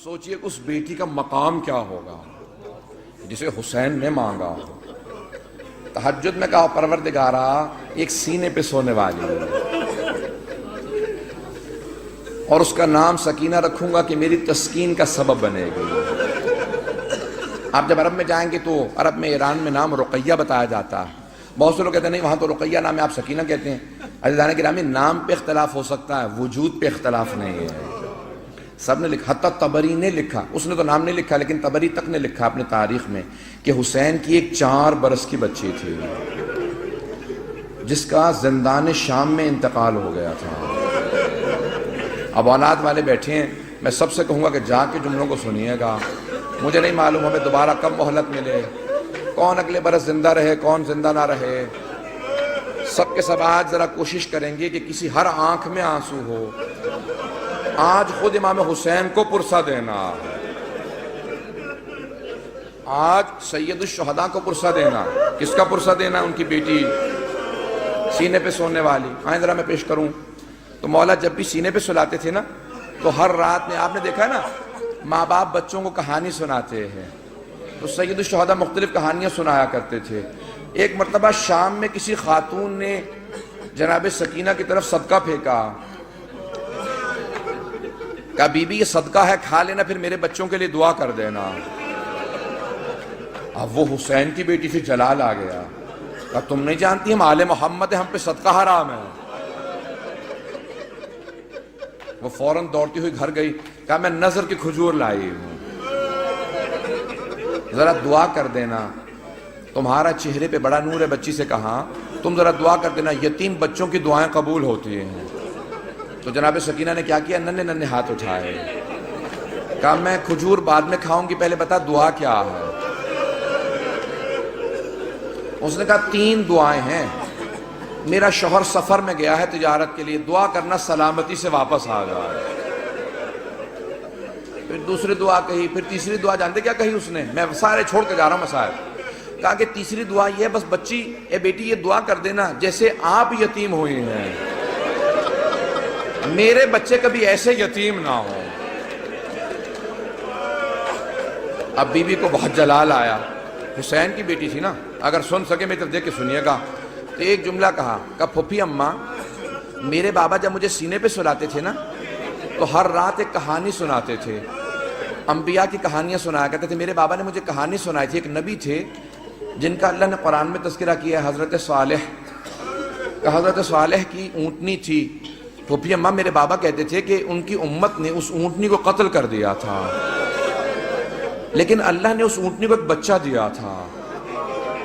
سوچئے اس بیٹی کا مقام کیا ہوگا جسے حسین نے مانگا. تہجد میں کہا پروردگارا ایک سینے پہ سونے والی اور اس کا نام سکینہ رکھوں گا کہ میری تسکین کا سبب بنے گی. آپ جب عرب میں جائیں گے تو عرب میں ایران میں نام رقیہ بتایا جاتا ہے. بہت سے لوگ کہتے ہیں نہیں وہاں تو رقیہ نام ہے آپ سکینہ کہتے ہیں. عزیزان گرامی نام پہ اختلاف ہو سکتا ہے وجود پہ اختلاف نہیں ہے. سب نے لکھا حتیٰ طبری نے لکھا اس نے تو نام نہیں لکھا لیکن طبری تک نے لکھا اپنے تاریخ میں کہ حسین کی ایک 4 برس کی بچی تھی جس کا زندان شام میں انتقال ہو گیا تھا. اب اولاد والے بیٹھے ہیں میں سب سے کہوں گا کہ جا کے جملوں کو سنیے گا. مجھے نہیں معلوم ہمیں دوبارہ کب مہلت ملے کون اگلے برس زندہ رہے کون زندہ نہ رہے. سب کے سب آج ذرا کوشش کریں گے کہ کسی ہر آنکھ میں آنسو ہو. آج خود امام حسین کو پرسہ دینا آج سید الشہداء کو پرسہ دینا. کس کا پرسہ دینا؟ ان کی بیٹی سینے پہ سونے والی. آئیں ذرا میں پیش کروں تو مولا جب بھی سینے پہ سلاتے تھے نا تو ہر رات میں آپ نے دیکھا ہے نا ماں باپ بچوں کو کہانی سناتے ہیں تو سید الشہداء مختلف کہانیاں سنایا کرتے تھے. ایک مرتبہ شام میں کسی خاتون نے جناب سکینہ کی طرف صدقہ پھینکا. کہا بی بی یہ صدقہ ہے کھا لینا پھر میرے بچوں کے لیے دعا کر دینا. اب وہ حسین کی بیٹی سے جلال آ گیا. کہا تم نہیں جانتی ہم آل محمد ہیں ہم پہ صدقہ حرام ہے. وہ فوراً دوڑتی ہوئی گھر گئی. کہا میں نظر کی کھجور لائی ہوں ذرا دعا کر دینا تمہارا چہرے پہ بڑا نور ہے. بچی سے کہا تم ذرا دعا کر دینا یتیم بچوں کی دعائیں قبول ہوتی ہیں. تو جناب سکینہ نے کیا کیا ننھے ننھے ہاتھ اٹھائے. کہا میں کھجور بعد میں کھاؤں گی پہلے بتا دعا کیا ہے. اس نے کہا 3 دعائیں ہیں. میرا شوہر سفر میں گیا ہے تجارت کے لیے دعا کرنا سلامتی سے واپس آ جائے. پھر دوسری دعا کہی پھر تیسری دعا جانتے کیا کہی اس نے؟ میں سارے چھوڑ کے جا رہا ہوں مسائل. کہا کہ تیسری دعا یہ ہے بس بچی اے بیٹی یہ دعا کر دینا جیسے آپ یتیم ہوئی ہیں میرے بچے کبھی ایسے یتیم نہ ہوں. اب بی بی کو بہت جلال آیا. حسین کی بیٹی تھی نا اگر سن سکے میری طرف دیکھ کے سنیے گا. تو ایک جملہ کہا کہ پھوپھی اماں میرے بابا جب مجھے سینے پہ سلاتے تھے نا تو ہر رات ایک کہانی سناتے تھے. انبیاء کی کہانیاں سنایا کرتے تھے. میرے بابا نے مجھے کہانی سنائی تھی. ایک نبی تھے جن کا اللہ نے قرآن میں تذکرہ کیا ہے حضرت صالح. حضرت صالح کی اونٹنی تھی. پھوپھی اماں میرے بابا کہتے تھے کہ ان کی امت نے اس اونٹنی کو قتل کر دیا تھا لیکن اللہ نے اس اونٹنی کو ایک بچہ دیا تھا.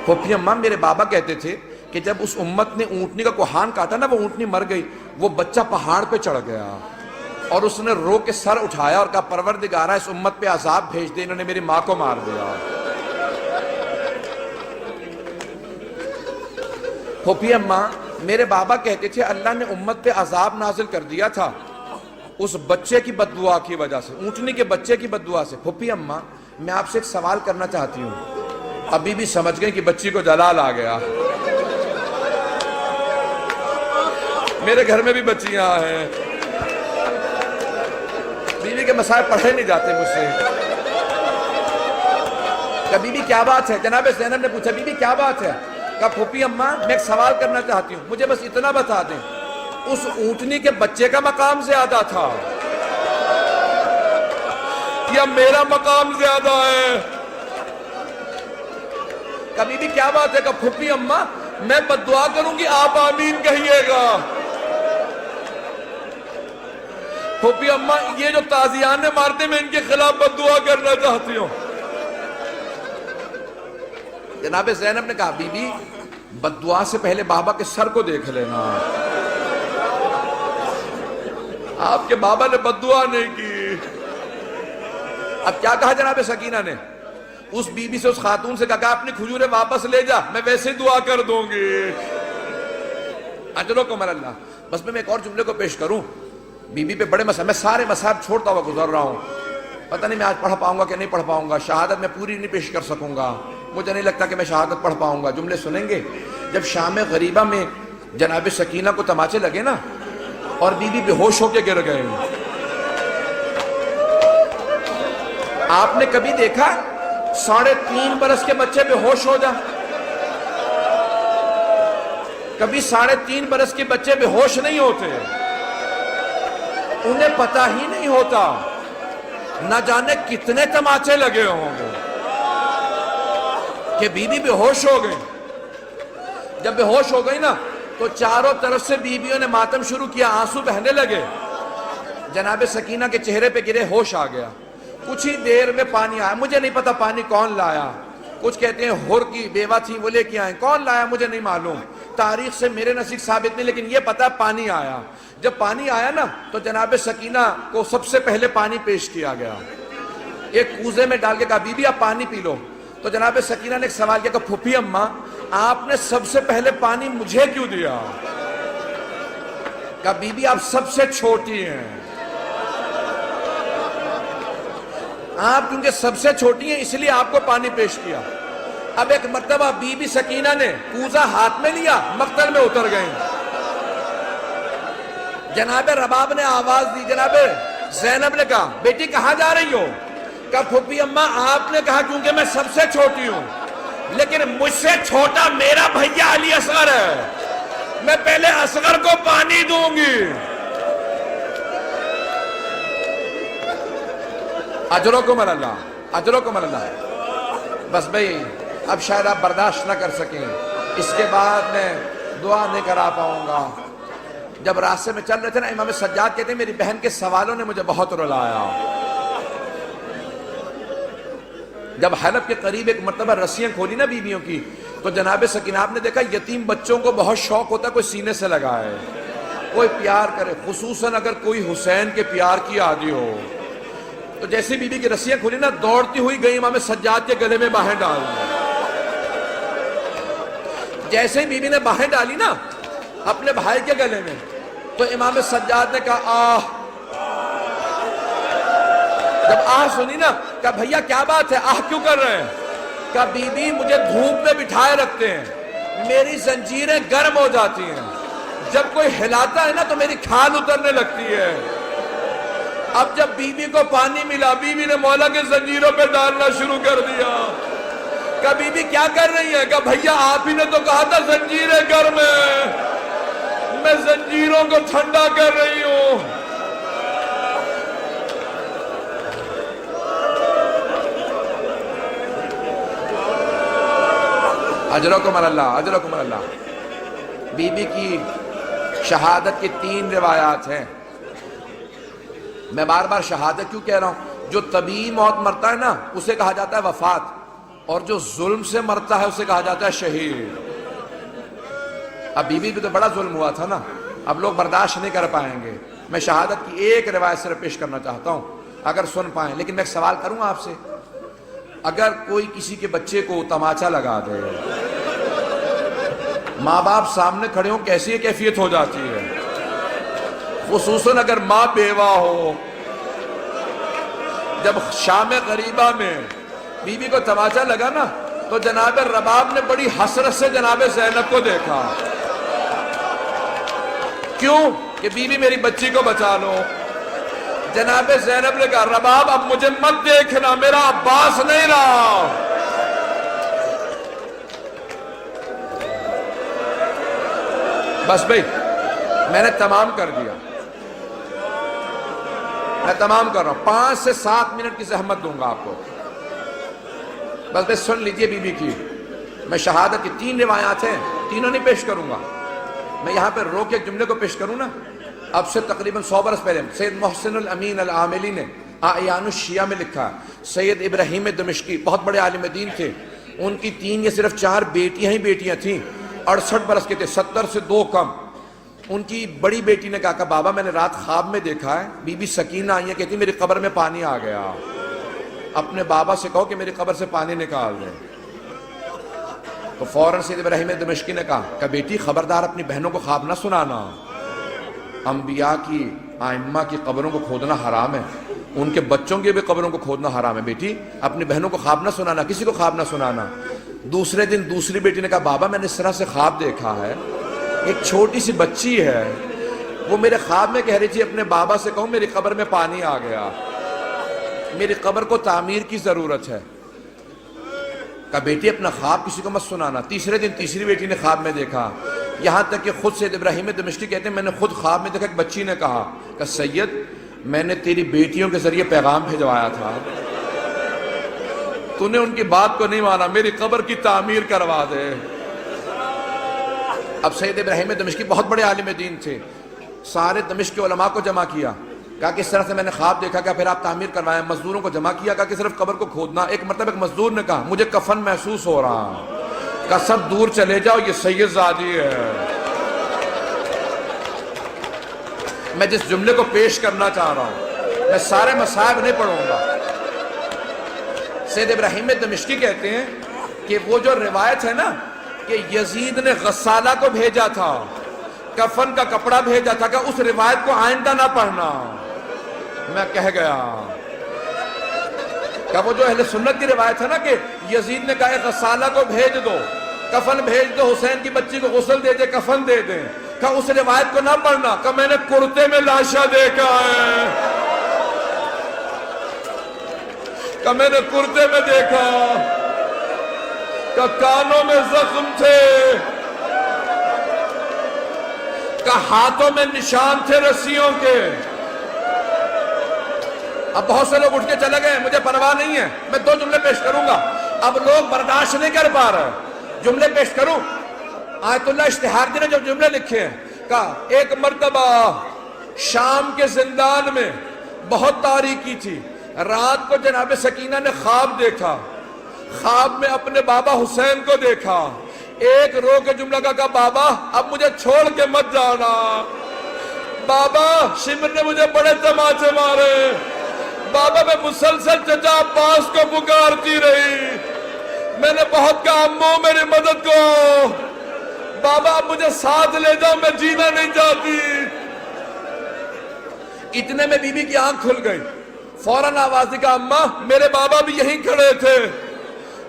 پھوپھی اماں میرے بابا کہتے تھے کہ جب اس امت نے اونٹنی کا کوہان کاٹا نا وہ اونٹنی مر گئی. وہ بچہ پہاڑ پہ چڑھ گیا اور اس نے رو کے سر اٹھایا اور کہا پروردگارا اس امت پہ عذاب بھیج دے انہوں نے میری ماں کو مار دیا. پھوپھی اماں میرے بابا کہتے تھے اللہ نے امت پہ عذاب نازل کر دیا تھا اس بچے کی بد دعا کی وجہ سے اونٹنی کے بچے کی بد دعا سے. پھوپھی اماں میں آپ سے ایک سوال کرنا چاہتی ہوں. ابھی بھی سمجھ گئے کہ بچی کو جلال آ گیا. میرے گھر میں بھی بچیاں ہیں بیوی کے مسائل پڑھے نہیں جاتے مجھ سے. کہ بی بی کیا بات ہے؟ جناب زینب نے پوچھا بی بی کیا بات ہے؟ کہا پھوپھی اماں میں ایک سوال کرنا چاہتی ہوں مجھے بس اتنا بتا دیں اس اونٹنی کے بچے کا مقام زیادہ تھا یا میرا مقام زیادہ ہے؟ کہا بی بی کیا بات ہے؟ کہا پھوپھی اماں میں بد دعا کروں گی آپ آمین کہیے گا. پھوپھی اماں یہ جو تازیانے مارتے میں ان کے خلاف بد دعا کرنا چاہتی ہوں. جناب زینب نے کہا بی بی بد دعا سے پہلے بابا کے سر کو دیکھ لینا. آپ کے بابا نے بد دعا نہیں کی. اب کیا کہا جناب سکینہ نے؟ اس بی بی سے اس خاتون سے کہا اپنی کھجوریں واپس لے جا میں ویسے دعا کر دوں گی. اجرو کمر اللہ. بس میں ایک اور جملے کو پیش کروں. بی بی پہ بڑے مسائل میں سارے مسائل چھوڑتا ہوا گزر رہا ہوں. پتہ نہیں میں آج پڑھ پاؤں گا کہ نہیں پڑھ پاؤں گا. شہادت میں پوری نہیں پیش کر سکوں گا. مجھے نہیں لگتا کہ میں شہادت پڑھ پاؤں گا. جملے سنیں گے. جب شام غریبہ میں جناب سکینہ کو تماچے لگے نا اور بی بی بے ہوش ہو کے گر گئے آپ نے کبھی دیکھا 3.5 برس کے بچے بے ہوش ہو جا؟ کبھی 3.5 برس کے بچے بے ہوش نہیں ہوتے، انہیں پتہ ہی نہیں ہوتا، نہ جانے کتنے تماچے لگے ہوں گے کہ بیوی بے ہوش ہو گئی۔ جب بے ہوش ہو گئی نا تو چاروں طرف سے بیویوں نے ماتم شروع کیا، آنسو بہنے لگے، جناب سکینہ کے چہرے پہ گرے، ہوش آ گیا۔ کچھ ہی دیر میں پانی آیا، مجھے نہیں پتا پانی کون لایا، کچھ کہتے ہیں ہر کی بیوہ تھی وہ لے کے آئیں، کون لایا مجھے نہیں معلوم، تاریخ سے میرے نزدیک ثابت نہیں، لیکن یہ پتا پانی آیا۔ جب پانی آیا نا تو جناب سکینہ کو سب سے پہلے پانی پیش کیا گیا، ایک کوزے میں ڈال کے کہا بی بی آپ پانی پی لو۔ تو جناب سکینہ نے ایک سوال کیا کہ پھوپھی اماں آپ نے سب سے پہلے پانی مجھے کیوں دیا؟ کہا بی بی آپ سب سے چھوٹی ہیں، آپ کیونکہ سب سے چھوٹی ہیں اس لیے آپ کو پانی پیش کیا۔ اب ایک مرتبہ بی بی سکینہ نے کوزہ ہاتھ میں لیا، مقتل میں اتر گئیں۔ جناب رباب نے آواز دی، جناب زینب نے کہا بیٹی کہاں جا رہی ہو؟ کہا پھوپھی اماں آپ نے کہا کیونکہ میں سب سے چھوٹی ہوں، لیکن مجھ سے چھوٹا میرا بھیا علی اصغر ہے، میں پہلے اصغر کو پانی دوں گی۔ اجرکم اللہ، اجرکم اللہ۔ بس بھئی اب شاید آپ برداشت نہ کر سکیں، اس کے بعد میں دعا نہیں کرا پاؤں گا۔ جب راستے میں چل رہے تھے نا، امام سجاد کہتے ہیں میری بہن کے سوالوں نے مجھے بہت رلایا۔ جب حلب کے قریب ایک مرتبہ رسیاں کھولی نا بیویوں کی، تو جناب سکینہ آپ نے دیکھا یتیم بچوں کو بہت شوق ہوتا ہے کوئی سینے سے لگائے، کوئی پیار کرے، خصوصاً اگر کوئی حسین کے پیار کی عادی ہو۔ تو جیسے بی بی کی رسیاں کھولی نا، دوڑتی ہوئی گئی امام سجاد کے گلے میں باہیں ڈال دی۔ جیسے ہی بی بی نے باہیں ڈالی نا اپنے بھائی کے گلے میں، تو امام سجاد نے کہا آہ۔ جب آہ سنی نا، کہا بھیا کیا بات ہے، آہ کیوں کر رہے ہیں؟ کہا بی بی مجھے دھوپ میں بٹھائے رکھتے ہیں، میری زنجیریں گرم ہو جاتی ہیں، جب کوئی ہلاتا ہے نا تو میری کھال اترنے لگتی ہے۔ اب جب بی بی کو پانی ملا، بی بی نے مولا کے زنجیروں پہ ڈالنا شروع کر دیا۔ کہا بی بی کیا کر رہی ہیں؟ کہا بھیا آپ ہی نے تو کہا تھا زنجیریں گرم ہیں، میں زنجیروں کو ٹھنڈا کر رہی ہوں۔ اجرکم اللہ، اجرکم اللہ۔ بی بی کی شہادت کی 3 روایات ہیں۔ میں بار بار شہادت کیوں کہہ رہا ہوں؟ جو طبیعی موت مرتا ہے نا اسے کہا جاتا ہے وفات، اور جو ظلم سے مرتا ہے اسے کہا جاتا ہے شہید۔ اب بی بی بھی تو بڑا ظلم ہوا تھا نا، اب لوگ برداشت نہیں کر پائیں گے۔ میں شہادت کی ایک روایت صرف پیش کرنا چاہتا ہوں اگر سن پائیں، لیکن میں ایک سوال کروں آپ سے، اگر کوئی کسی کے بچے کو تماچا لگا دے، ماں باپ سامنے کھڑے ہوں کیسی کیفیت ہو جاتی ہے؟ خصوصاً اگر ماں بیوہ ہو۔ جب شام غریبہ میں بی بی کو تماچا لگا نا تو جناب رباب نے بڑی حسرت سے جناب زینب کو دیکھا، کیوں کہ بی بی میری بچی کو بچا لو۔ جناب زینب نے کہا رباب اب مجھے مت دیکھنا، میرا عباس نہیں رہا۔ بس بھئی میں نے تمام کر دیا، میں تمام کر رہا ہوں، 5 سے 7 منٹ کی زحمت دوں گا آپ کو، بس بس سن لیجئے بی بی کی۔ میں شہادت کی 3 روایات ہیں، تینوں نہیں پیش کروں گا، میں یہاں پہ رو کے ایک جملے کو پیش کروں نا، اب سے تقریباً 100 برس پہلے سید محسن الامین العاملی نے اعیان الشیعہ میں لکھا، سید ابراہیم دمشقی بہت بڑے عالم دین تھے، ان کی 3 یا صرف 4 بیٹیاں ہی بیٹیاں تھیں، 68 برس کے تھے، 70 سے 2 کم۔ ان کی بڑی بیٹی نے کہا کہ بابا میں نے رات خواب میں دیکھا ہے بی بی سکینہ آئی ہے، کہتی میری قبر میں پانی آ گیا، اپنے بابا سے کہو کہ میری قبر سے پانی نکال دیں۔ تو فوراً سید ابراہیم دمشقی نے کہا کہ بیٹی خبردار اپنی بہنوں کو خواب نہ سنانا، انبیاء کی ائمہ کی قبروں کو کھودنا حرام ہے، ان کے بچوں کی بھی قبروں کو کھودنا حرام ہے، بیٹی اپنی بہنوں کو خواب نہ سنانا، کسی کو خواب نہ سنانا۔ دوسرے دن دوسری بیٹی نے کہا بابا میں نے اس طرح سے خواب دیکھا ہے، ایک چھوٹی سی بچی ہے، وہ میرے خواب میں کہہ رہی تھی اپنے بابا سے کہوں میری قبر میں پانی آ گیا۔ میری قبر کو تعمیر کی ضرورت ہے. کہا بیٹی اپنا خواب کسی کو مت سنانا. تیسرے دن تیسری بیٹی نے خواب میں دیکھا. یہاں تک کہ خود سید ابراہیم دمشقی کہتے ہیں میں نے خود خواب میں دیکھا ایک بچی نے کہا کہ سید میں نے تیری بیٹیوں کے ذریعے پیغام بھیجوایا تھا, تو نے ان کی بات کو نہیں مانا, میری قبر کی تعمیر کروا دے. اب سید ابراہیم دمشقی بہت بڑے عالم دین تھے, سارے دمشق کے علماء کو جمع کیا, کہا کہ اس طرح سے میں نے خواب دیکھا, کہ پھر آپ تعمیر کروائیں. مزدوروں کو جمع کیا, کہا کہ صرف قبر کو کھودنا. ایک مرتبہ ایک مزدور نے کہا مجھے کفن محسوس ہو رہا, کہا سب دور چلے جاؤ یہ سید زادی ہے. میں جس جملے کو پیش کرنا چاہ رہا ہوں, میں سارے مصائب نہیں پڑھوں گا. سید ابراہیم دمشقی کہتے ہیں کہ وہ جو روایت ہے نا کہ یزید نے غسالہ کو بھیجا تھا, کفن کا کپڑا بھیجا تھا, کہ اس روایت کو آئندہ نہ پڑھنا. میں کہہ گیا کہ وہ جو اہل سنت کی روایت ہے نا کہ یزید نے کہا غسالہ کو بھیج دو, کفن بھیج دو, حسین کی بچی کو غسل دے دے, کفن دے دیں, کہ اس روایت کو نہ پڑھنا. کہ میں نے کرتے میں لاشا دیکھا ہے, کہ میں نے کرتے میں دیکھا, کہ کانوں میں زخم تھے, کہ ہاتھوں میں نشان تھے رسیوں کے. اب بہت سے لوگ اٹھ کے چلے گئے, مجھے پرواہ نہیں ہے, میں 2 جملے پیش کروں گا. اب لوگ برداشت نہیں کر پا رہے, جملے پیش کروں. آیت اللہ اشتہاردی نے جو جملے لکھے ہیں, کہا ایک مرتبہ شام کے زندان میں بہت تاریکی تھی, رات کو جناب سکینہ نے خواب دیکھا, خواب میں اپنے بابا حسین کو دیکھا. ایک رو کے جملہ کہا بابا اب مجھے چھوڑ کے مت جانا, بابا شمر نے مجھے بڑے تماچے مارے, بابا میں مسلسل چچا عباس کو پکارتی رہی, میں نے بہت کہا امو میری مدد کو, بابا اب مجھے ساتھ لے جاؤ, میں جینا نہیں چاہتی. اتنے میں بی بی کی آنکھ کھل گئی, فوراً آواز دی, کہا اماں میرے بابا بھی یہیں کھڑے تھے.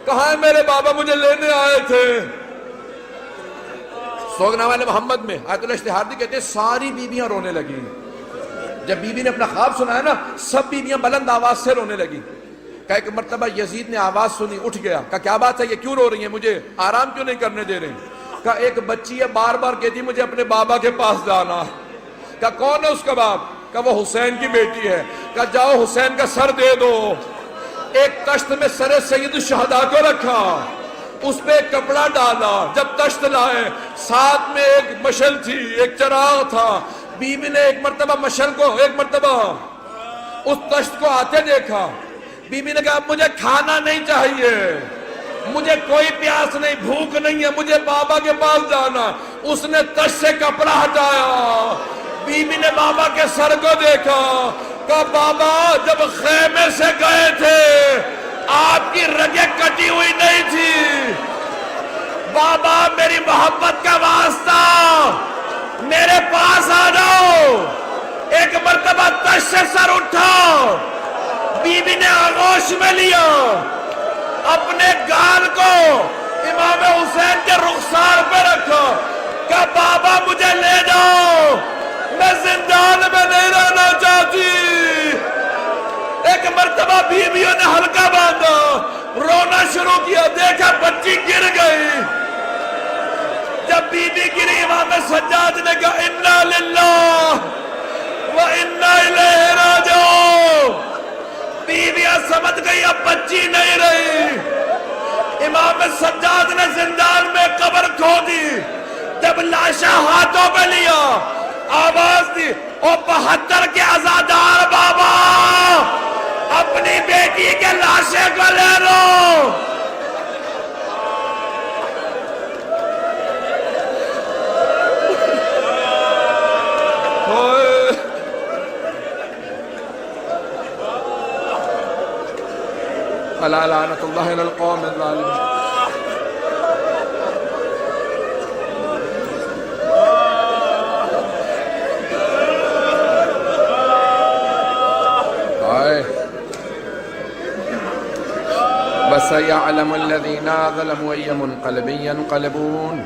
کہاں ہے میرے بابا, مجھے لینے آئے تھے. سوگنامہ محمد میں آیت اللہ اشتہاردی کہتے ہیں ساری بیویاں رونے لگی. جب بی بی نے اپنا خواب سنا ہے نا, سب بیویاں بلند آواز سے رونے لگی. کہ ایک مرتبہ یزید نے آواز سنی, اٹھ گیا, کہ کیا بات ہے, یہ کیوں رو رہی ہیں, مجھے آرام کیوں نہیں کرنے دے رہے. کہ ایک بچی ہے بار بار کہتی مجھے اپنے بابا کے پاس جانا. کہ کون ہے اس کا باپ, کہ وہ حسین کی بیٹی ہے. کہ جاؤ حسین کا سر دے دو. ایک تشت میں سر سید الشہداء کو رکھا, اس پہ ایک کپڑا ڈالا. جب تشت لائے ساتھ میں ایک مشل تھی, ایک چراغ تھا. بی بی نے ایک مرتبہ مشل کو, ایک مرتبہ اس تشت کو آتے دیکھا. بی بی نے کہا مجھے کھانا نہیں چاہیے, مجھے کوئی پیاس نہیں, بھوک نہیں ہے, مجھے بابا کے پاس جانا. اس نے تشت سے کپڑا ہٹایا, بی بی نے بابا کے سر کو دیکھا. کہا بابا جب خیمے سے گئے تھے آپ کی رگیں کٹی ہوئی نہیں تھی, بابا میری محبت کا واسطہ میرے پاس آ جاؤ. ایک مرتبہ تشت سے سر اٹھا, بی بی نے آغوش میں لیا, اپنے گال کو امام حسین کے رخسار پہ رکھا. کہ بابا مجھے لے جاؤ, میں زندان میں نہیں رہنا چاہتی. ایک مرتبہ بیویوں نے ہلکا باندھا, رونا شروع کیا, دیکھا بچی گر گئی. جب بی بی گری امام سجاد نے کہا انا للہ و انا الیہ راجعون. بیویاں سمجھ گئی اب بچی نہیں رہی. امام سجاد نے زندان میں قبر کھو دی. جب لاشا ہاتھوں پہ لیا, آواز دی, او 72 کے عزادار بابا اپنی بیٹی کے لاشے کو لے لو. الا لعنت اللہ علی القوم الظالمین. وَسَيَعْلَمُ الَّذِينَ ظَلَمُوا أَيَّ مُنْقَلَبٍ يَنْقَلِبُونَ.